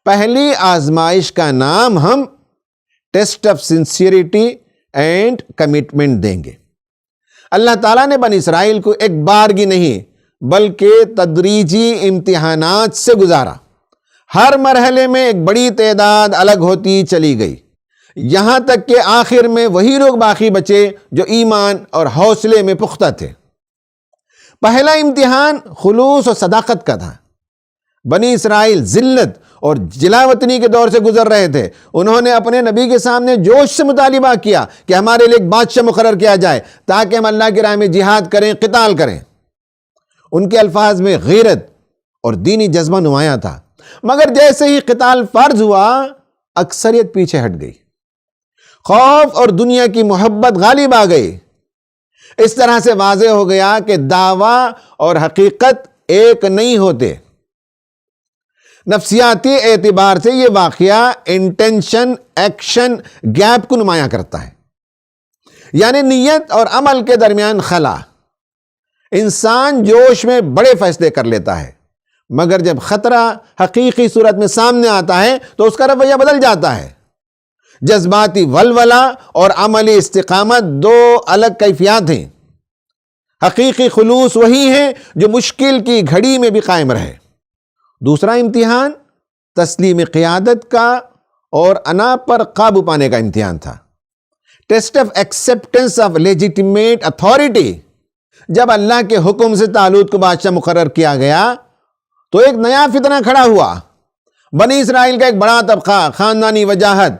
پہلی آزمائش کا نام ہم test of sincerity and commitment دیں گے۔ اللہ تعالیٰ نے بنی اسرائیل کو ایک بارگی نہیں بلکہ تدریجی امتحانات سے گزارا۔ ہر مرحلے میں ایک بڑی تعداد الگ ہوتی چلی گئی، یہاں تک کہ آخر میں وہی لوگ باقی بچے جو ایمان اور حوصلے میں پختہ تھے۔ پہلا امتحان خلوص و صداقت کا تھا۔ بنی اسرائیل ذلت اور جلاوطنی کے دور سے گزر رہے تھے۔ انہوں نے اپنے نبی کے سامنے جوش سے مطالبہ کیا کہ ہمارے لیے ایک بادشاہ مقرر کیا جائے تاکہ ہم اللہ کی راہ میں جہاد کریں، قتال کریں۔ ان کے الفاظ میں غیرت اور دینی جذبہ نمایاں تھا، مگر جیسے ہی قتال فرض ہوا اکثریت پیچھے ہٹ گئی۔ خوف اور دنیا کی محبت غالب آ گئی۔ اس طرح سے واضح ہو گیا کہ دعویٰ اور حقیقت ایک نہیں ہوتے۔ نفسیاتی اعتبار سے یہ واقعہ انٹینشن ایکشن گیپ کو نمایاں کرتا ہے، یعنی نیت اور عمل کے درمیان خلا۔ انسان جوش میں بڑے فیصلے کر لیتا ہے، مگر جب خطرہ حقیقی صورت میں سامنے آتا ہے تو اس کا رویہ بدل جاتا ہے۔ جذباتی ولولہ اور عملی استقامت دو الگ کیفیات ہیں۔ حقیقی خلوص وہی ہے جو مشکل کی گھڑی میں بھی قائم رہے۔ دوسرا امتحان تسلیم قیادت کا اور انا پر قابو پانے کا امتحان تھا۔ Test of acceptance of legitimate authority. جب اللہ کے حکم سے طالوت کو بادشاہ مقرر کیا گیا تو ایک نیا فتنہ کھڑا ہوا۔ بنی اسرائیل کا ایک بڑا طبقہ خاندانی وجاہت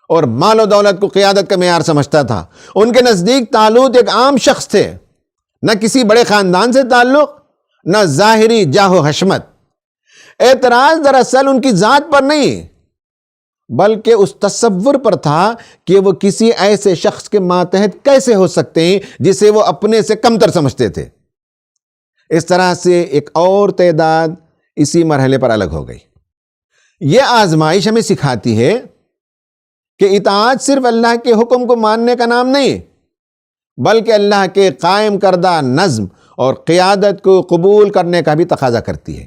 اور مال و دولت کو قیادت کا معیار سمجھتا تھا۔ ان کے نزدیک طالوت ایک عام شخص تھے، نہ کسی بڑے خاندان سے تعلق، نہ ظاہری جاہ و حشمت۔ اعتراض دراصل ان کی ذات پر نہیں بلکہ اس تصور پر تھا کہ وہ کسی ایسے شخص کے ماتحت کیسے ہو سکتے ہیں جسے وہ اپنے سے کمتر سمجھتے تھے۔ اس طرح سے ایک اور تعداد اسی مرحلے پر الگ ہو گئی۔ یہ آزمائش ہمیں سکھاتی ہے کہ اطاعت صرف اللہ کے حکم کو ماننے کا نام نہیں بلکہ اللہ کے قائم کردہ نظم اور قیادت کو قبول کرنے کا بھی تقاضا کرتی ہے۔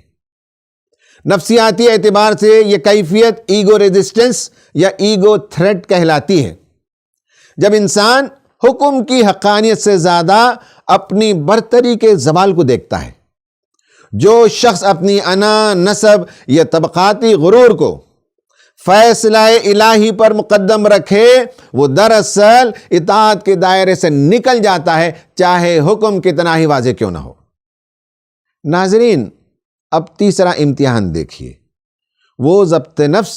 نفسیاتی اعتبار سے یہ کیفیت ایگو ریزسٹنس یا ایگو تھریٹ کہلاتی ہے۔ جب انسان حکم کی حقانیت سے زیادہ اپنی برتری کے زوال کو دیکھتا ہے، جو شخص اپنی انا، نسب یا طبقاتی غرور کو فیصلہ الہی پر مقدم رکھے، وہ دراصل اطاعت کے دائرے سے نکل جاتا ہے، چاہے حکم کتنا ہی واضح کیوں نہ ہو۔ ناظرین، اب تیسرا امتحان دیکھیے۔ وہ ضبط نفس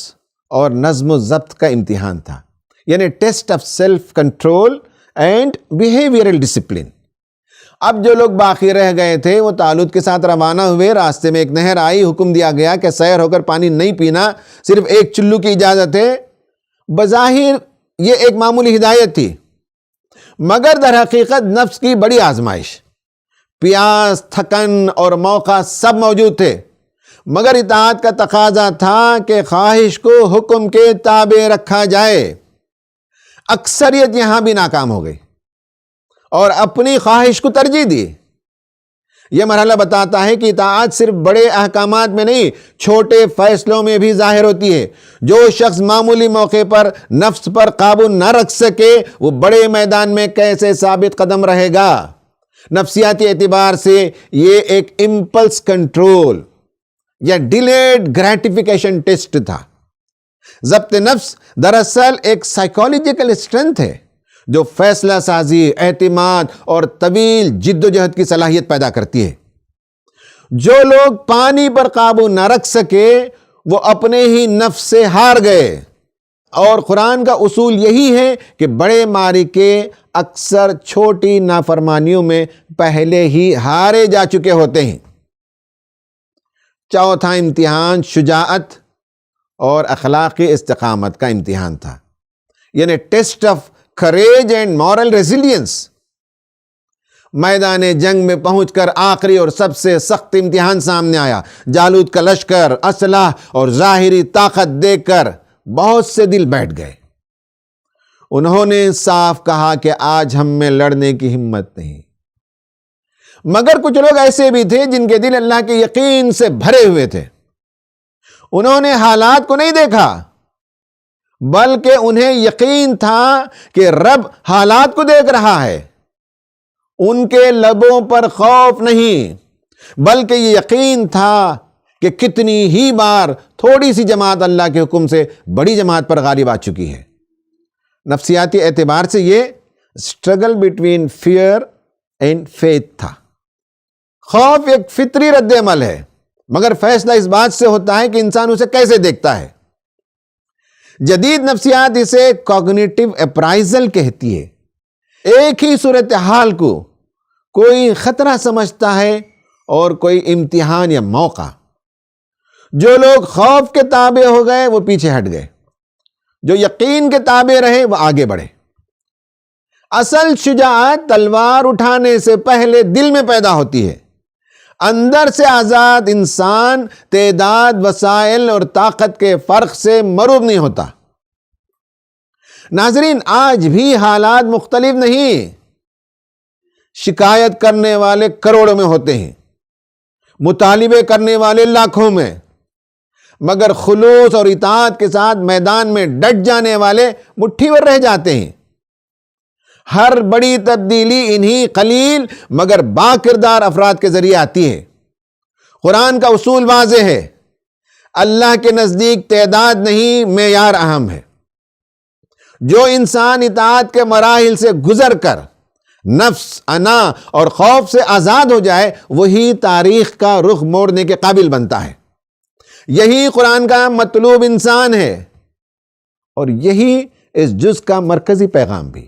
اور نظم و ضبط کا امتحان تھا، یعنی test of self control and behavioural discipline. اب جو لوگ باقی رہ گئے تھے وہ طالوت کے ساتھ روانہ ہوئے۔ راستے میں ایک نہر آئی، حکم دیا گیا کہ سیر ہو کر پانی نہیں پینا، صرف ایک چلو کی اجازت ہے۔ بظاہر یہ ایک معمولی ہدایت تھی، مگر در حقیقت نفس کی بڑی آزمائش۔ پیاس، تھکن اور موقع سب موجود تھے، مگر اطاعت کا تقاضا تھا کہ خواہش کو حکم کے تابع رکھا جائے۔ اکثریت یہاں بھی ناکام ہو گئی اور اپنی خواہش کو ترجیح دی۔ یہ مرحلہ بتاتا ہے کہ اطاعت صرف بڑے احکامات میں نہیں، چھوٹے فیصلوں میں بھی ظاہر ہوتی ہے۔ جو شخص معمولی موقع پر نفس پر قابو نہ رکھ سکے، وہ بڑے میدان میں کیسے ثابت قدم رہے گا؟ نفسیاتی اعتبار سے یہ ایک امپلس کنٹرول یا ڈیلیڈ گریٹیفیکیشن ٹیسٹ تھا۔ ضبط نفس دراصل ایک سائیکولوجیکل اسٹرینتھ ہے جو فیصلہ سازی، اعتماد اور طویل جد و جہد کی صلاحیت پیدا کرتی ہے۔ جو لوگ پانی پر قابو نہ رکھ سکے وہ اپنے ہی نفس سے ہار گئے، اور قرآن کا اصول یہی ہے کہ بڑے معرکے اکثر چھوٹی نافرمانیوں میں پہلے ہی ہارے جا چکے ہوتے ہیں۔ چوتھا امتحان شجاعت اور اخلاقی استقامت کا امتحان تھا، یعنی test of courage and moral resilience. میدان جنگ میں پہنچ کر آخری اور سب سے سخت امتحان سامنے آیا۔ جالوت کا لشکر، اسلحہ اور ظاہری طاقت دیکھ کر بہت سے دل بیٹھ گئے۔ انہوں نے صاف کہا کہ آج ہم میں لڑنے کی ہمت نہیں۔ مگر کچھ لوگ ایسے بھی تھے جن کے دل اللہ کے یقین سے بھرے ہوئے تھے۔ انہوں نے حالات کو نہیں دیکھا، بلکہ انہیں یقین تھا کہ رب حالات کو دیکھ رہا ہے۔ ان کے لبوں پر خوف نہیں، بلکہ یہ یقین تھا کہ کتنی ہی بار تھوڑی سی جماعت اللہ کے حکم سے بڑی جماعت پر غالب آ چکی ہے۔ نفسیاتی اعتبار سے یہ struggle between fear and faith تھا۔ خوف ایک فطری رد عمل ہے، مگر فیصلہ اس بات سے ہوتا ہے کہ انسان اسے کیسے دیکھتا ہے۔ جدید نفسیات اسے کوگنیٹو اپرائزل کہتی ہے۔ ایک ہی صورتحال کو کوئی خطرہ سمجھتا ہے اور کوئی امتحان یا موقع۔ جو لوگ خوف کے تابع ہو گئے وہ پیچھے ہٹ گئے، جو یقین کے تابع رہے وہ آگے بڑھے۔ اصل شجاعت تلوار اٹھانے سے پہلے دل میں پیدا ہوتی ہے۔ اندر سے آزاد انسان تعداد، وسائل اور طاقت کے فرق سے مرعوب نہیں ہوتا۔ ناظرین، آج بھی حالات مختلف نہیں۔ شکایت کرنے والے کروڑوں میں ہوتے ہیں، مطالبے کرنے والے لاکھوں میں، مگر خلوص اور اطاعت کے ساتھ میدان میں ڈٹ جانے والے مٹھی بھر رہ جاتے ہیں۔ ہر بڑی تبدیلی انہی قلیل مگر با کردار افراد کے ذریعے آتی ہے۔ قرآن کا اصول واضح ہے، اللہ کے نزدیک تعداد نہیں، معیار اہم ہے۔ جو انسان اطاعت کے مراحل سے گزر کر نفس، انا اور خوف سے آزاد ہو جائے، وہی تاریخ کا رخ موڑنے کے قابل بنتا ہے۔ یہی قرآن کا مطلوب انسان ہے، اور یہی اس جز کا مرکزی پیغام بھی۔